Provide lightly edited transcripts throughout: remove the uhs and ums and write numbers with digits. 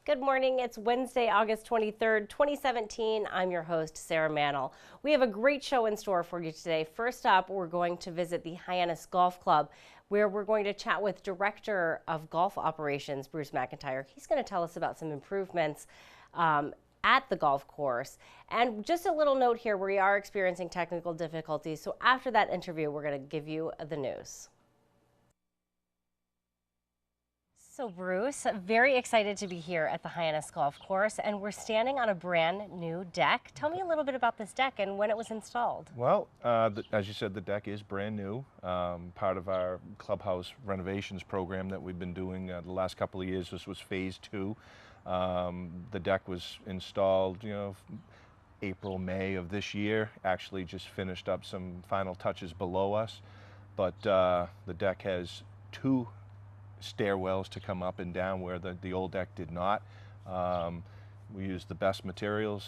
Good morning. It's Wednesday, August 23rd, 2017. I'm your host, Sarah Mannel. We have a great show in store for you today. First up, we're going to visit the Hyannis Golf Club, where we're going to chat with Director of Golf Operations, Bruce McIntyre. He's going to tell us about some improvements at the golf course. And just a little note here, we are experiencing technical difficulties. So after that interview, we're going to give you the news. So Bruce, very excited to be here at the Hyannis Golf Course, and we're standing on a brand new deck. Tell me a little bit about this deck and when it was installed. Well, as you said, the deck is brand new, part of our clubhouse renovations program that we've been doing the last couple of years. This was phase 2. The deck was installed, April, May of this year. Actually just finished up some final touches below us, but the deck has 2 stairwells to come up and down where the old deck did not. We use the best materials.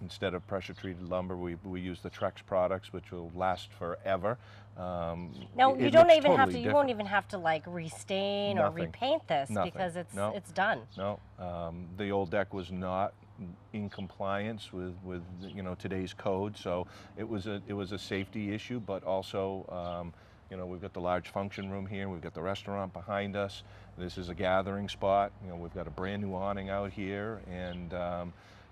Instead of pressure treated lumber, we use the Trex products, which will last forever. Now you don't even have to. You won't even have to like restain or repaint this because it's done. No, the old deck was not in compliance with today's code, so it was a safety issue, but also we've got the large function room here, we've got the restaurant behind us. This is a gathering spot. We've got a brand new awning out here, and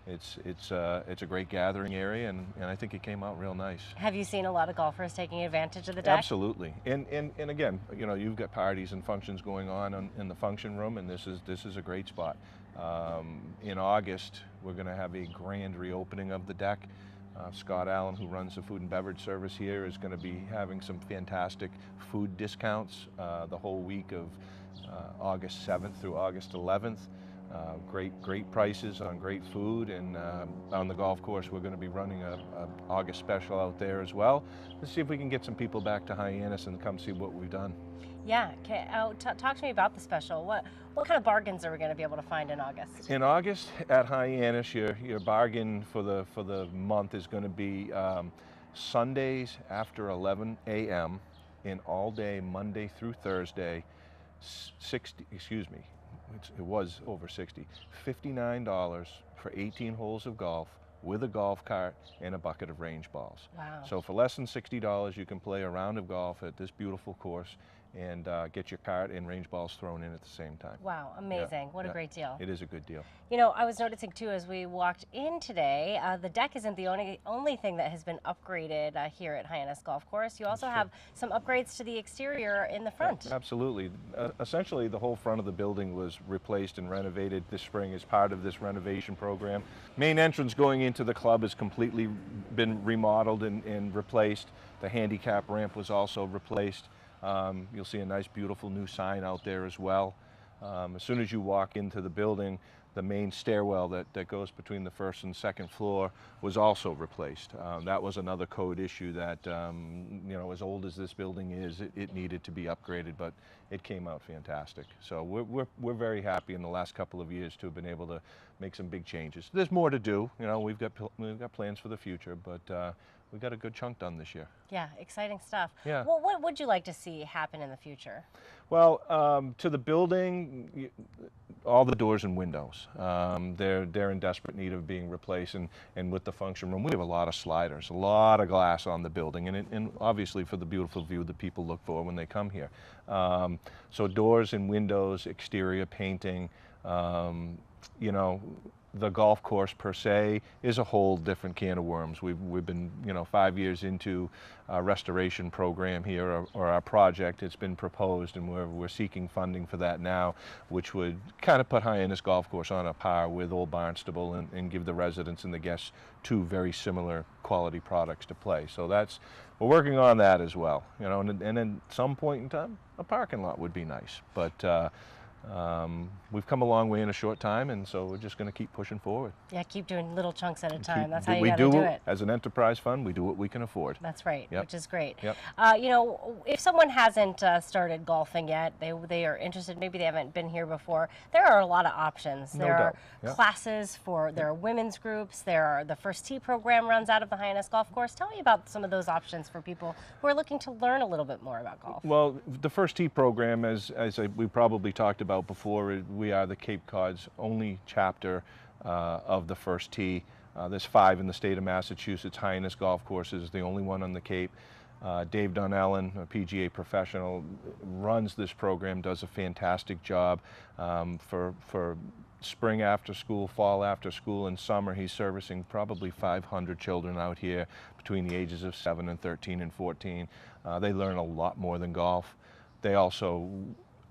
it's a great gathering area, and I think it came out real nice. Have you seen a lot of golfers taking advantage of the deck? Absolutely, and again, you've got parties and functions going on in the function room, and this is a great spot. In August, we're going to have a grand reopening of the deck. Scott Allen, who runs the food and beverage service here, is going to be having some fantastic food discounts the whole week of August 7th through August 11th. Great prices on great food, and on the golf course we're going to be running a August special out there as well. Let's see if we can get some people back to Hyannis and come see what we've done. Yeah, talk to me about the special. What kind of bargains are we going to be able to find in August? In August at Hyannis, your bargain for the month is going to be Sundays after 11 a.m. and all day Monday through Thursday. It was over 60. $59 for 18 holes of golf with a golf cart and a bucket of range balls. Wow. So for less than $60, you can play a round of golf at this beautiful course and get your cart and range balls thrown in at the same time. Wow, amazing. What a great deal. It is a good deal. I was noticing too as we walked in today, the deck isn't the only thing that has been upgraded here at Hyannis Golf Course. You also have some upgrades to the exterior in the front. Yeah, absolutely. Essentially, the whole front of the building was replaced and renovated this spring as part of this renovation program. Main entrance going into the club has completely been remodeled and replaced. The handicap ramp was also replaced. You'll see a nice, beautiful new sign out there as well. As soon as you walk into the building, the main stairwell that goes between the first and second floor was also replaced. That was another code issue that, as old as this building is, it needed to be upgraded, but it came out fantastic. So we're very happy in the last couple of years to have been able to make some big changes. There's more to do. We've got plans for the future, but we got a good chunk done this year. Yeah, exciting stuff. Yeah. Well, what would you like to see happen in the future? Well, to the building, all the doors and windows, they're in desperate need of being replaced, and with the function room, we have a lot of sliders, a lot of glass on the building, and obviously for the beautiful view that people look for when they come here. So doors and windows, exterior painting, the golf course per se is a whole different can of worms. We've been 5 years into a restoration program here, or our project. It's been proposed, and we're seeking funding for that now, which would kind of put Hyannis Golf Course on a par with Old Barnstable and give the residents and the guests 2 very similar quality products to play. So we're working on that as well. And at some point in time, a parking lot would be nice, but we've come a long way in a short time, and so we're just going to keep pushing forward. Yeah, keep doing little chunks at a time. That's how you got to do it. As an enterprise fund, we do what we can afford. That's right, which is great. Yep. If someone hasn't started golfing yet, they are interested, maybe they haven't been here before, there are a lot of options. There are classes there are women's groups, the First Tee program runs out of the Hyannis Golf Course. Tell me about some of those options for people who are looking to learn a little bit more about golf. Well, the First Tee program, as we probably talked about about before, we are the Cape Cod's only chapter of the First Tee. There's 5 in the state of Massachusetts. Hyannis Golf Course is the only one on the Cape. Dave Donnellan, a PGA professional, runs this program, does a fantastic job. For spring after school, fall after school, and summer, he's servicing probably 500 children out here between the ages of 7 and 13 and 14. They learn a lot more than golf. They also,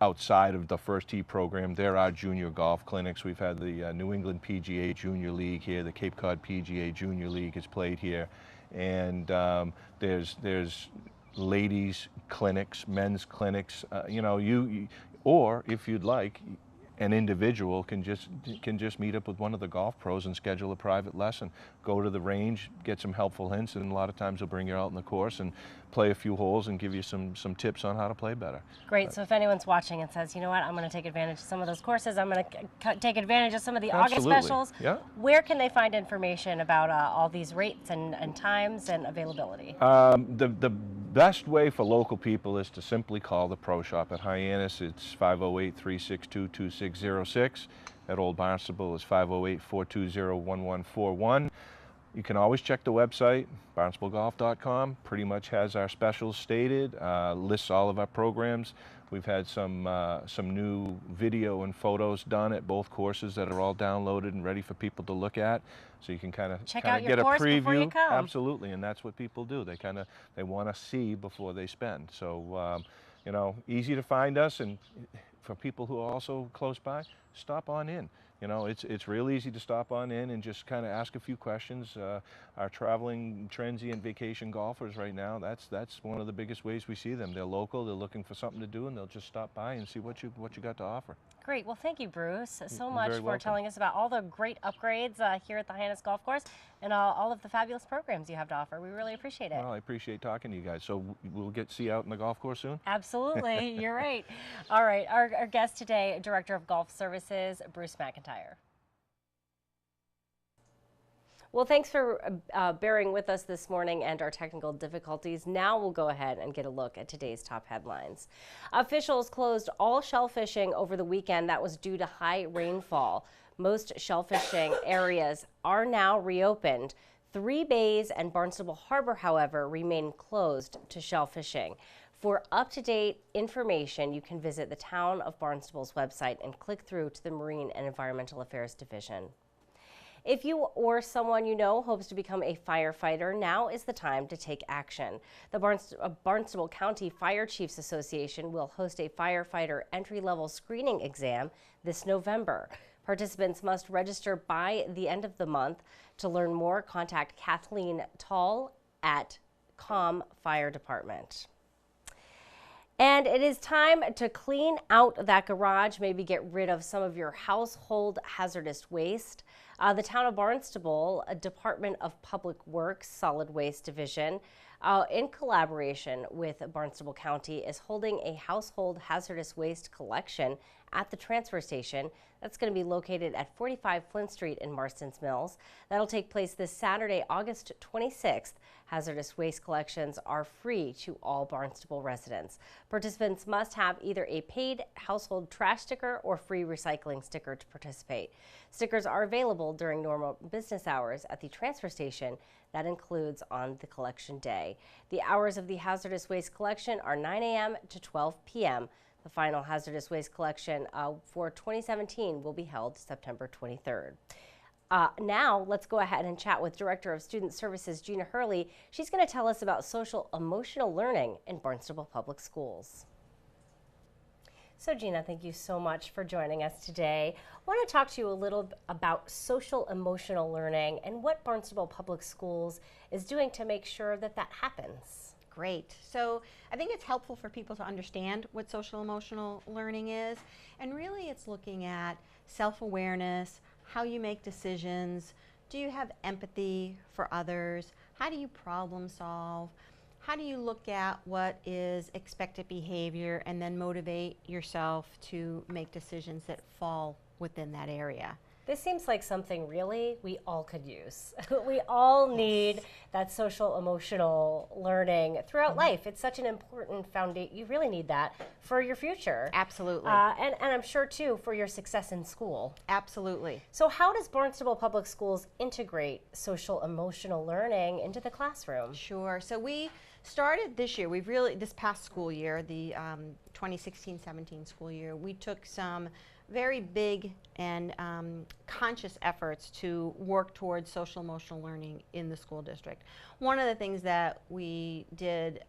outside of the First Tee program, there are junior golf clinics. We've had the New England PGA Junior League here. The Cape Cod PGA Junior League is played here. And there's ladies clinics, men's clinics, or if you'd like, an individual can just meet up with one of the golf pros and schedule a private lesson. Go to the range, get some helpful hints, and a lot of times they'll bring you out in the course and play a few holes and give you some tips on how to play better. Great. So if anyone's watching and says, you know what, I'm going to take advantage of some of those courses, I'm going to take advantage of some of the August specials, yeah. Where can they find information about all these rates and times and availability? The best way for local people is to simply call the Pro Shop at Hyannis. It's 508-362-2606. At Old Barnstable is 508-420-1141. You can always check the website, barnstablegolf.com. Pretty much has our specials stated, lists all of our programs. We've had some new video and photos done at both courses that are all downloaded and ready for people to look at. So you can kind of get a preview. Absolutely, and that's what people do. They want to see before they spend. So easy to find us, and for people who are also close by, stop on in. It's real easy to stop on in and just kind of ask a few questions. Our traveling transient vacation golfers right now, that's one of the biggest ways we see them. They're local, they're looking for something to do, and they'll just stop by and see what you got to offer. Great. Well, thank you, Bruce, so much for welcome. telling us about all the great upgrades here at the Hyannis Golf Course and all of the fabulous programs you have to offer. We really appreciate it. Well, I appreciate talking to you guys. So we'll see you out in the golf course soon? Absolutely. You're right. All right. Our guest today, Director of Golf Services, Bruce McIntyre. Well, thanks for bearing with us this morning and our technical difficulties. Now we'll go ahead and get a look at today's top headlines. Officials closed all shell fishing over the weekend. That was due to high rainfall. Most shell fishing areas are now reopened. 3 bays and Barnstable Harbor, however, remain closed to shell fishing. For up-to-date information, you can visit the Town of Barnstable's website and click through to the Marine and Environmental Affairs Division. If you or someone you know hopes to become a firefighter, now is the time to take action. The Barnstable County Fire Chiefs Association will host a firefighter entry-level screening exam this November. Participants must register by the end of the month. To learn more, contact Kathleen Tall at COM Fire Department. And it is time to clean out that garage, maybe get rid of some of your household hazardous waste. The Town of Barnstable, a Department of Public Works Solid Waste Division, in collaboration with Barnstable County, is holding a household hazardous waste collection at the transfer station. That's going to be located at 45 Flint Street in Marston's Mills. That'll take place this Saturday, August 26th. Hazardous waste collections are free to all Barnstable residents. Participants must have either a paid household trash sticker or free recycling sticker to participate. Stickers are available during normal business hours at the transfer station. That includes on the collection day. The hours of the hazardous waste collection are 9 a.m. to 12 p.m. The final hazardous waste collection for 2017 will be held September 23rd. Now, let's go ahead and chat with Director of Student Services, Gina Hurley. She's going to tell us about social emotional learning in Barnstable Public Schools. So, Gina, thank you so much for joining us today. I want to talk to you a little about social emotional learning and what Barnstable Public Schools is doing to make sure that that happens. Great. So I think it's helpful for people to understand what social emotional learning is. And really it's looking at self-awareness, how you make decisions, do you have empathy for others, how do you problem solve, how do you look at what is expected behavior and then motivate yourself to make decisions that fall within that area. This seems like something really we all could use. We all need that social emotional learning throughout life. It's such an important foundation. You really need that for your future. Absolutely. And I'm sure too for your success in school. Absolutely. So how does Barnstable Public Schools integrate social emotional learning into the classroom? Sure. So we started this year, this past school year, the 2016-17 school year, we took some very big and conscious efforts to work towards social emotional learning in the school district. One of the things that we did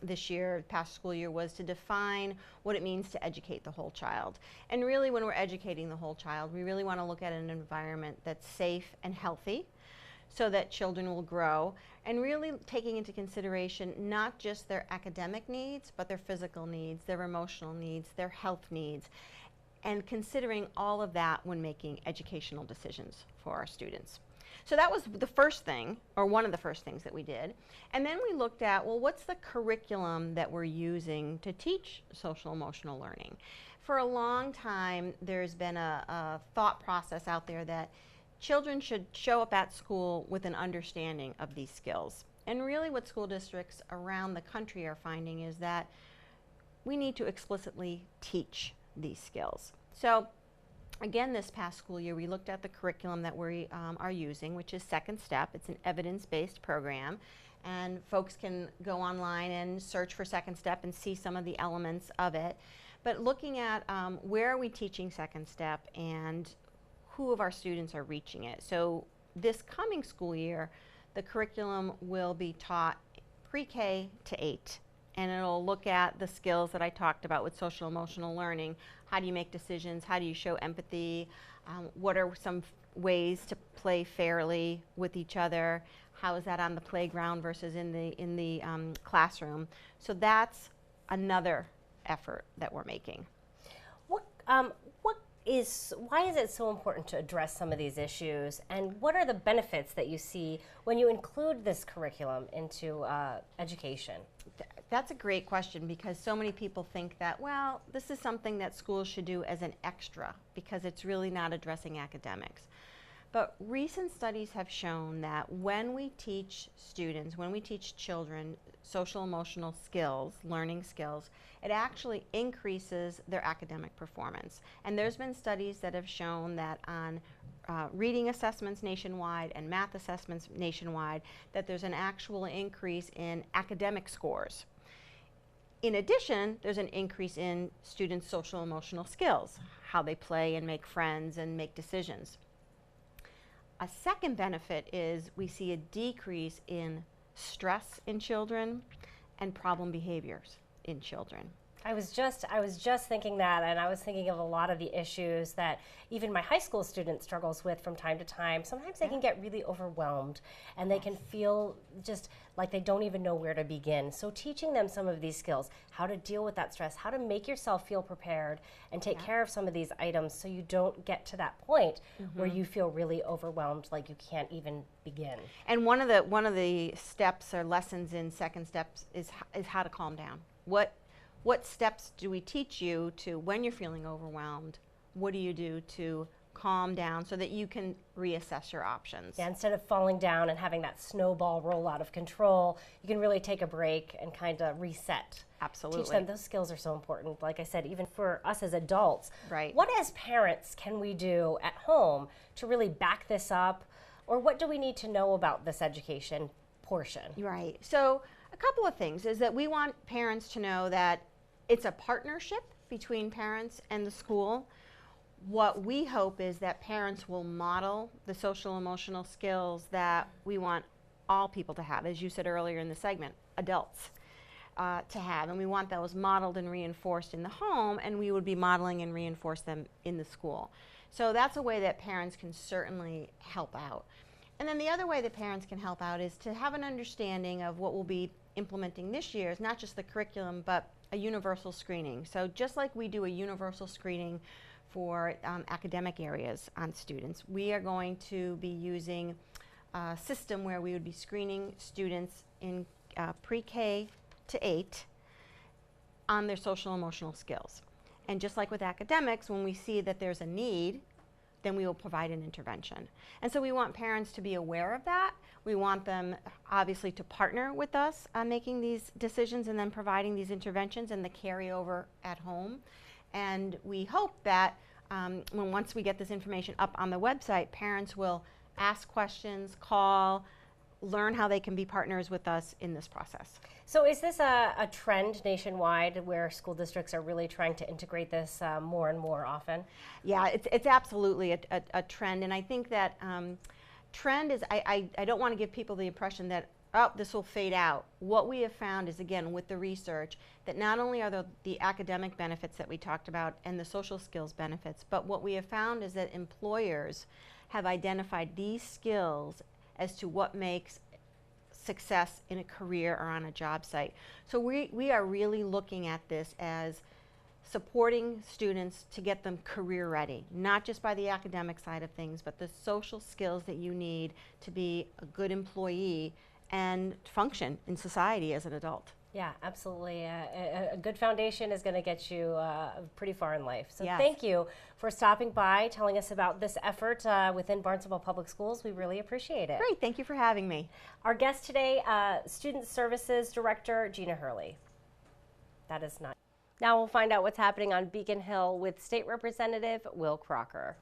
this year, past school year, was to define what it means to educate the whole child. And really, when we're educating the whole child, we really want to look at an environment that's safe and healthy, so that children will grow, and really taking into consideration not just their academic needs, but their physical needs, their emotional needs, their health needs, and considering all of that when making educational decisions for our students. So that was the first thing, or one of the first things that we did. And then we looked at, well, what's the curriculum that we're using to teach social emotional learning? For a long time, there's been a thought process out there that children should show up at school with an understanding of these skills. And really what school districts around the country are finding is that we need to explicitly teach these skills. So again, this past school year, we looked at the curriculum that we are using, which is Second Step. It's an evidence-based program, and folks can go online and search for Second Step and see some of the elements of it. But looking at where are we teaching Second Step and who of our students are reaching it. So this coming school year, the curriculum will be taught pre-K to 8. And it'll look at the skills that I talked about with social emotional learning. How do you make decisions? How do you show empathy? What are some ways to play fairly with each other? How is that on the playground versus in the classroom? So that's another effort that we're making. Why is it so important to address some of these issues, and what are the benefits that you see when you include this curriculum into education? That's a great question, because so many people think that, well, this is something that schools should do as an extra because it's really not addressing academics. But recent studies have shown that when we teach students, when we teach children social emotional skills, learning skills, it actually increases their academic performance. And there's been studies that have shown that on reading assessments nationwide and math assessments nationwide, that there's an actual increase in academic scores. In addition, there's an increase in students' social emotional skills, how they play and make friends and make decisions. A second benefit is we see a decrease in stress in children and problem behaviors in children. I was just thinking that, and I was thinking of a lot of the issues that even my high school student struggles with from time to time. Sometimes they can get really overwhelmed, and they can feel just like they don't even know where to begin. So teaching them some of these skills, how to deal with that stress, how to make yourself feel prepared and take care of some of these items so you don't get to that point where you feel really overwhelmed, like you can't even begin. And one of the steps or lessons in Second Steps is how to calm down. What steps do we teach you to, when you're feeling overwhelmed, what do you do to calm down so that you can reassess your options? Yeah, instead of falling down and having that snowball roll out of control, you can really take a break and kind of reset. Absolutely. Teach them. Those skills are so important. Like I said, even for us as adults. Right. What as parents can we do at home to really back this up? Or what do we need to know about this education portion? Right. So a couple of things is that we want parents to know that it's a partnership between parents and the school. What we hope is that parents will model the social emotional skills that we want all people to have, as you said earlier in the segment, adults to have. And we want those modeled and reinforced in the home, and we would be modeling and reinforce them in the school. So that's a way that parents can certainly help out. And then the other way that parents can help out is to have an understanding of what we'll be implementing this year is not just the curriculum, but a universal screening. So just like we do a universal screening for academic areas on students, we are going to be using a system where we would be screening students in pre-K to 8 on their social emotional skills. And just like with academics, when we see that there's a need, then we will provide an intervention. And so we want parents to be aware of that. We want them obviously to partner with us on making these decisions and then providing these interventions and the carryover at home. And we hope that once we get this information up on the website, parents will ask questions, call, learn how they can be partners with us in this process. So is this a trend nationwide where school districts are really trying to integrate this more and more often? Yeah, it's absolutely a trend, and I think that trend is, I don't want to give people the impression that, oh, this will fade out. What we have found is, again, with the research, that not only are the academic benefits that we talked about and the social skills benefits, but what we have found is that employers have identified these skills as to what makes success in a career or on a job site. So we are really looking at this as supporting students to get them career ready, not just by the academic side of things, but the social skills that you need to be a good employee and function in society as an adult. Yeah, absolutely. A good foundation is going to get you pretty far in life. So Yes. Thank you for stopping by, telling us about this effort within Barnstable Public Schools. We really appreciate it. Great, thank you for having me. Our guest today, Student Services Director Gina Hurley. That is not. Now we'll find out what's happening on Beacon Hill with State Representative Will Crocker.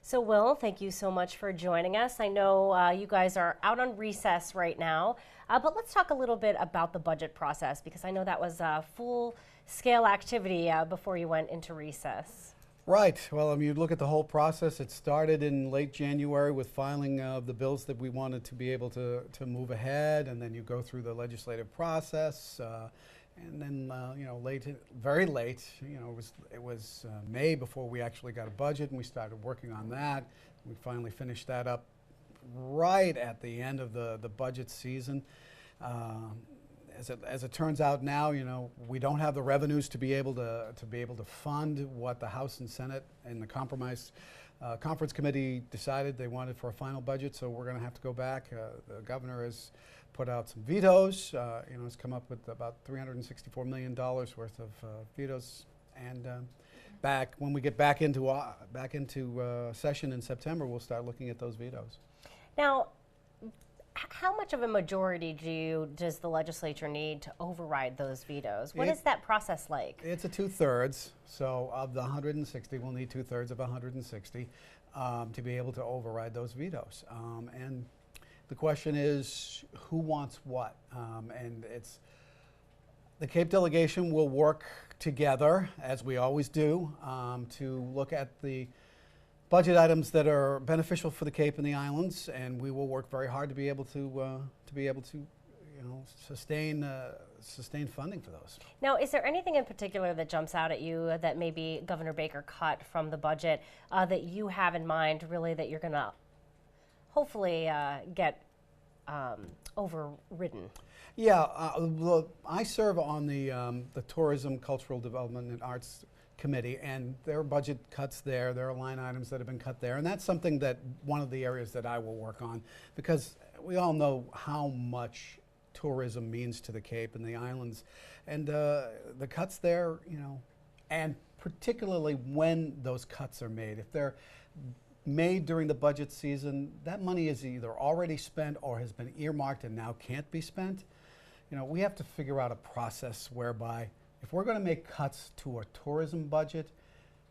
So Will, thank you so much for joining us. I know you guys are out on recess right now, but let's talk a little bit about the budget process, because I know that was a full-scale activity before you went into recess. Right. Well, I mean, you look at the whole process. It started in late January with filing of the bills that we wanted to be able to move ahead, and then you go through the legislative process. And then, you know, very late, you know, it was May before we actually got a budget, and we started working on that. We finally finished that up right at the end of the budget season. As it turns out now, you know, we don't have the revenues to be able to fund what the House and Senate and the compromise conference committee decided they wanted for a final budget. So we're going to have to go back. The governor has put out some vetoes. You know, has come up with about $364 million worth of vetoes. And when we get back into session in September, we'll start looking at those vetoes. Now, how much of a majority does the legislature need to override those vetoes? What is that process like? It's a 2/3. So of the 160, we'll need 2/3 of 160 to be able to override those vetoes. And the question is, who wants what? And it's the Cape delegation will work together, as we always do, to look at the budget items that are beneficial for the Cape and the islands, and we will work very hard to be able to you know, sustain funding for those. Now, is there anything in particular that jumps out at you that maybe Governor Baker cut from the budget that you have in mind, really, that you're going to hopefully get overridden? Yeah, I serve on the Tourism, Cultural Development, and Arts Committee, and there are budget cuts there. There are line items that have been cut there, and that's something that one of the areas that I will work on, because we all know how much tourism means to the Cape and the islands, and the cuts there, you know, and particularly when those cuts are made. If they're made during the budget season, that money is either already spent or has been earmarked and now can't be spent. You know, we have to figure out a process whereby if we're going to make cuts to a tourism budget,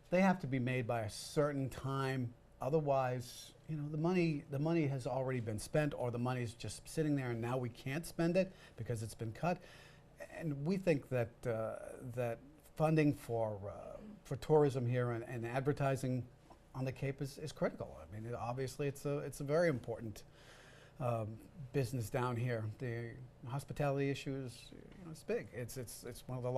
they have to be made by a certain time. Otherwise, you know, the money has already been spent, or the money is just sitting there and now we can't spend it because it's been cut. And we think that that funding for tourism here and advertising on the Cape is critical. I mean, obviously it's a very important business down here. The hospitality issue is, you know, it's big. It's one of the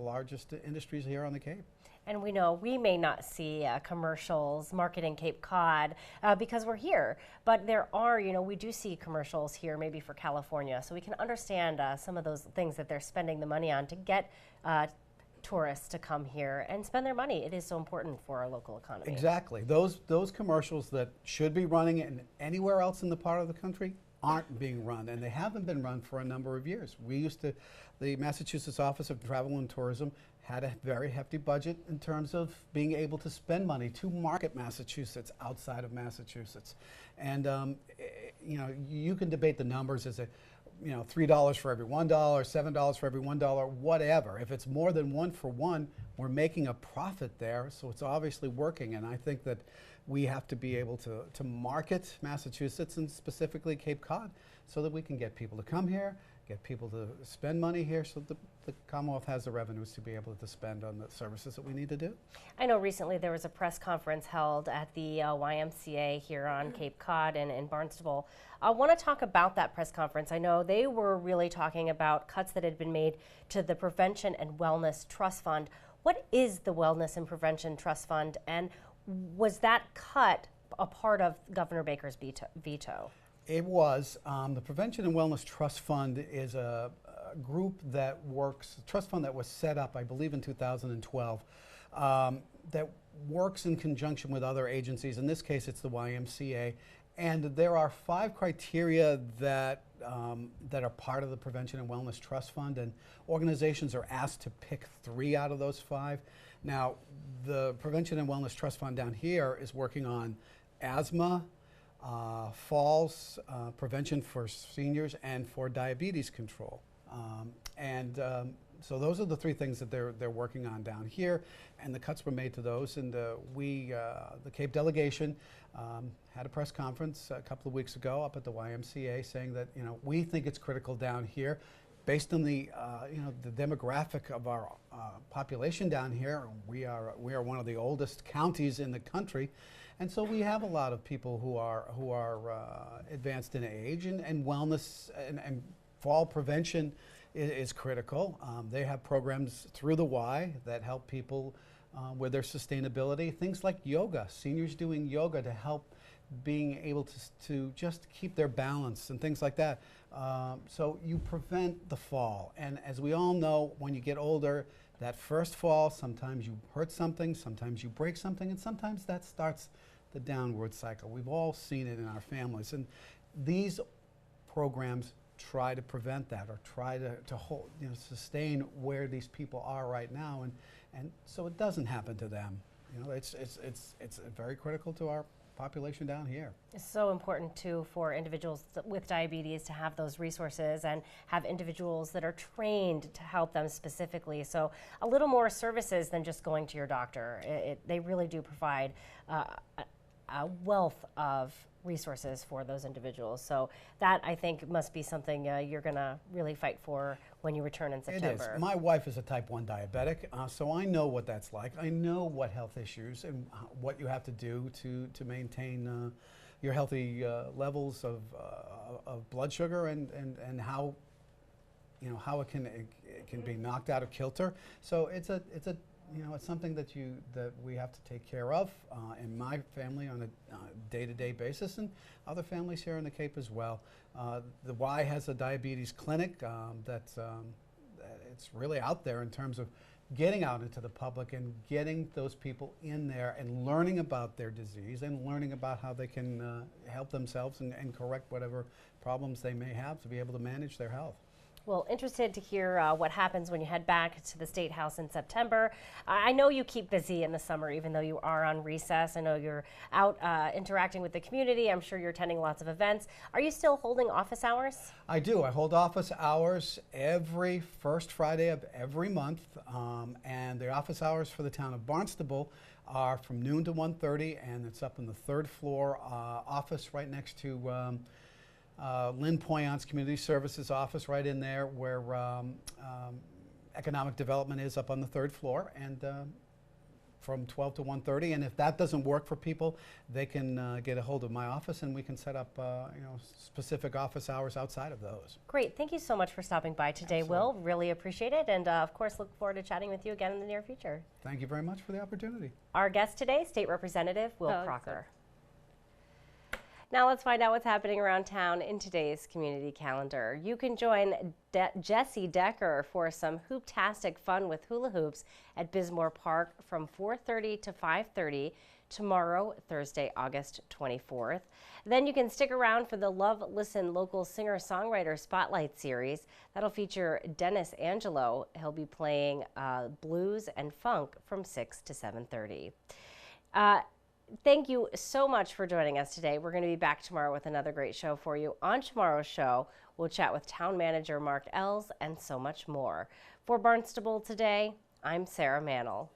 largest industries here on the Cape. And we know we may not see commercials marketing Cape Cod because we're here, but there are, you know, we do see commercials here maybe for California, so we can understand some of those things that they're spending the money on to get tourists to come here and spend their money. It is so important for our local economy. Exactly. Those commercials that should be running in anywhere else in the part of the country aren't being run, and they haven't been run for a number of years. The Massachusetts Office of Travel and Tourism had a very hefty budget in terms of being able to spend money to market Massachusetts outside of Massachusetts. And you know, you can debate the numbers as a, you know, $3 for every $1, $7 for every $1, whatever. If it's more than 1 for 1, we're making a profit there, so it's obviously working. And I think that we have to be able to market Massachusetts and specifically Cape Cod so that we can get people to come here, get people to spend money here, so the Commonwealth has the revenues to be able to spend on the services that we need to do. I know recently there was a press conference held at the YMCA here on Cape Cod and in Barnstable. I want to talk about that press conference. I know they were really talking about cuts that had been made to the Prevention and Wellness Trust Fund. What is the Wellness and Prevention Trust Fund, and was that cut a part of Governor Baker's veto? It was. The Prevention and Wellness Trust Fund is a group that works, a trust fund that was set up, I believe, in 2012, that works in conjunction with other agencies. In this case, it's the YMCA. And there are 5 criteria that, that are part of the Prevention and Wellness Trust Fund, and organizations are asked to pick 3 out of those 5. Now, the Prevention and Wellness Trust Fund down here is working on asthma, falls, prevention for seniors, and for diabetes control. So those are the 3 things that they're working on down here, and the cuts were made to those. And we, the Cape delegation, had a press conference a couple of weeks ago up at the YMCA saying that, you know, we think it's critical down here, based on the you know, the demographic of our population down here. We are one of the oldest counties in the country. And so we have a lot of people who are advanced in age, and wellness and fall prevention is critical. They have programs through the Y that help people with their sustainability. Things like yoga, seniors doing yoga to help being able to just keep their balance and things like that. So you prevent the fall. And as we all know, when you get older, that first fall, sometimes you hurt something, sometimes you break something, and sometimes that starts the downward cycle. We've all seen it in our families. And these programs try to prevent that, or try to hold, you know, sustain where these people are right now, and so it doesn't happen to them. You know, it's very critical to our population down here. It's so important too for individuals with diabetes to have those resources and have individuals that are trained to help them specifically. So a little more services than just going to your doctor. They really do provide a wealth of resources for those individuals. So that, I think, must be something you're going to really fight for when you return in September. It is. My wife is a type 1 diabetic, so I know what that's like. I know what health issues and what you have to do to maintain your healthy levels of blood sugar, and how, you know, how it can be knocked out of kilter. So it's you know, it's something that we have to take care of in my family on a day-to-day basis, and other families here in the Cape as well. The Y has a diabetes clinic that's it's really out there in terms of getting out into the public and getting those people in there and learning about their disease and learning about how they can help themselves and correct whatever problems they may have to be able to manage their health. Well, interested to hear what happens when you head back to the State House in September. I know you keep busy in the summer, even though you are on recess. I know you're out interacting with the community. I'm sure you're attending lots of events. Are you still holding office hours? I do. I hold office hours every first Friday of every month, and the office hours for the town of Barnstable are from noon to 1:30, and it's up on the 3rd floor office right next to Lynn Poyant's Community Services office, right in there where Economic Development is, up on the 3rd floor, and from 12 to 1:30. And if that doesn't work for people, they can get a hold of my office, and we can set up you know, specific office hours outside of those. Great. Thank you so much for stopping by today, Absolutely. Will. Really appreciate it, and of course look forward to chatting with you again in the near future. Thank you very much for the opportunity. Our guest today, State Representative Will Crocker. Now let's find out what's happening around town in today's community calendar. You can join Jesse Decker for some hoop-tastic fun with hula hoops at Bismore Park from 4:30 to 5:30. tomorrow, Thursday, August 24th. Then you can stick around for the Love Listen Local Singer-Songwriter Spotlight Series. That'll feature Dennis Angelo. He'll be playing blues and funk from 6 to 7:30. Thank you so much for joining us today. We're going to be back tomorrow with another great show for you. On tomorrow's show, we'll chat with Town Manager Mark Ells and so much more. For Barnstable Today, I'm Sarah Mannel.